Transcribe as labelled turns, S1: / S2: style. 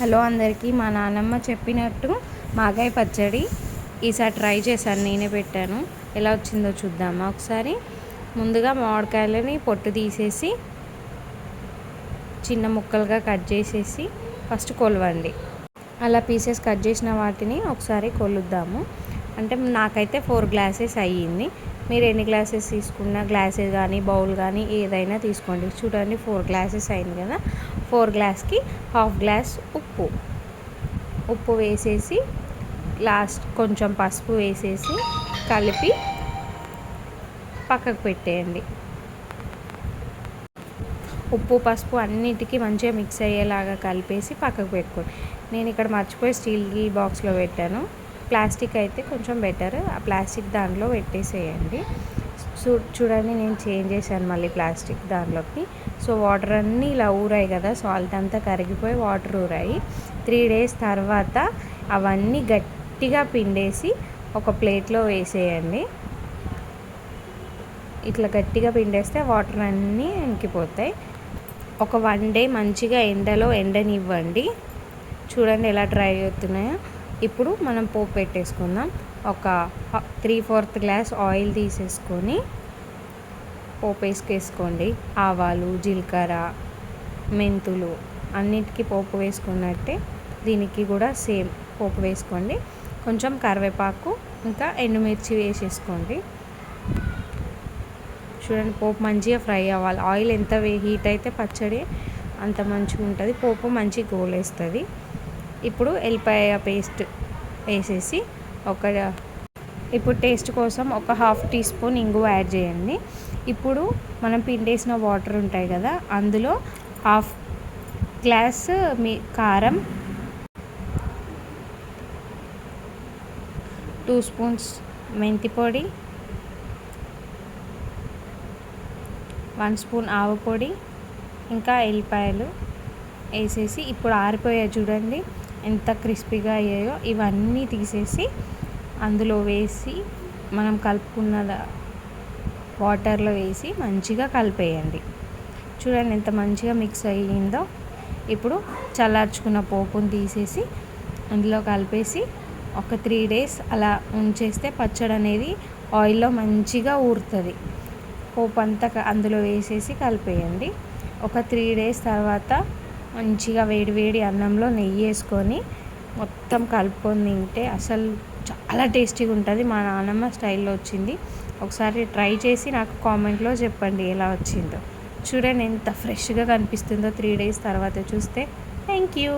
S1: Hello అందరికీ. మా నాన్నమ్మ చెప్పినట్టు మాగాయ పచ్చడి ఈసారి ట్రై చేశాను, నేనే పెట్టాను. ఎలా వచ్చిందో చూద్దామా ఒకసారి. ముందుగా మామిడికాయలని పొట్టు తీసేసి చిన్న ముక్కలుగా కట్ చేసేసి ఫస్ట్ కొలవండి. అలా పీసెస్ కట్ చేసిన వాటిని ఒకసారి కొలుద్దాము. అంటే నాకైతే 4 గ్లాసెస్ అయ్యింది. మీరు ఎన్ని గ్లాసెస్ తీసుకున్నా, గ్లాసెస్ కానీ బౌల్ కానీ ఏదైనా తీసుకోండి. చూడండి 4 గ్లాసెస్ అయింది కదా. 4 గ్లాస్కి హాఫ్ గ్లాస్ ఉప్పు వేసేసి లాస్ట్ కొంచెం పసుపు వేసేసి కలిపి పక్కకు పెట్టేయండి. ఉప్పు పసుపు అన్నిటికీ మంచిగా మిక్స్ అయ్యేలాగా కలిపేసి పక్కకు పెట్టుకోండి. నేను ఇక్కడ మర్చిపోయి స్టీల్ బాక్స్లో పెట్టాను. ప్లాస్టిక్ అయితే కొంచెం బెటర్. ఆ ప్లాస్టిక్ దాంట్లో పెట్టేసేయండి. చూడండి నేను చేంజ్ చేశాను మళ్ళీ ప్లాస్టిక్ దాంట్లోకి. సో వాటర్ అన్నీ ఇలా ఊరాయి కదా, సాల్ట్ అంతా కరిగిపోయి వాటర్ ఊరాయి. 3 days తర్వాత అవన్నీ గట్టిగా పిండేసి ఒక ప్లేట్లో వేసేయండి. ఇట్లా గట్టిగా పిండేస్తే వాటర్ అన్నీ ఇంకిపోతాయి. ఒక 1 day మంచిగా ఎండలో ఎండనివ్వండి. చూడండి ఎలా డ్రై అవుతున్నాయో. ఇప్పుడు మనం పోపు పెట్టేసుకుందాం. ఒక 3/4 గ్లాస్ ఆయిల్ తీసేసుకొని పోపు వేసుకోండి. ఆవాలు, జీలకర్ర, మెంతులు అన్నిటికీ పోపు వేసుకున్నట్టే దీనికి కూడా సేమ్ పోపు వేసుకోండి. కొంచెం కరివేపాకు ఇంకా ఎండుమిర్చి వేసేసుకోండి. చూడండి పోపు మంచిగా ఫ్రై అవ్వాలి. ఆయిల్ ఎంత హీట్ అయితే పచ్చడి అంత మంచిగా ఉంటుంది, పోపు మంచి గోలేస్తుంది. ఇప్పుడు ఎల్లిపాయ పేస్ట్ వేసేసి ఇప్పుడు టేస్ట్ కోసం ఒక 1/2 టీ స్పూన్ ఇంగువ యాడ్ చేయండి. ఇప్పుడు మనం పిండేసిన వాటర్ ఉంటాయి కదా, అందులో 1/2 గ్లాస్ కారం, 2 స్పూన్స్ మెంతి పొడి, 1 స్పూన్ ఆవ పొడి ఇంకా ఎల్లిపాయలు వేసేసి ఇప్పుడు ఆరిపోయాయి. చూడండి ఎంత క్రిస్పీగా అయ్యాయో. ఇవన్నీ తీసేసి అందులో వేసి మనం కలుపుకున్న వాటర్లో వేసి మంచిగా కలిపేయండి. చూడండి ఎంత మంచిగా మిక్స్ అయ్యిందో. ఇప్పుడు చల్లార్చుకున్న పోపుని తీసేసి అందులో కలిపేసి ఒక 3 days అలా ఉంచేస్తే పచ్చడి అనేది ఆయిల్లో మంచిగా ఊరుతుంది. పోపు అంతా అందులో వేసేసి కలిపేయండి. ఒక 3 days తర్వాత మంచిగా వేడి అన్నంలో నెయ్యి వేసుకొని మొత్తం కలుపుకొని తింటే అసలు చాలా టేస్టీగా ఉంటుంది. మా నాన్నమ్మ స్టైల్లో వచ్చింది. ఒకసారి ట్రై చేసి నాకు కామెంట్లో చెప్పండి ఎలా వచ్చిందో. చూడండి ఎంత ఫ్రెష్గా కనిపిస్తుందో 3 days తర్వాత చూస్తే. Thank you.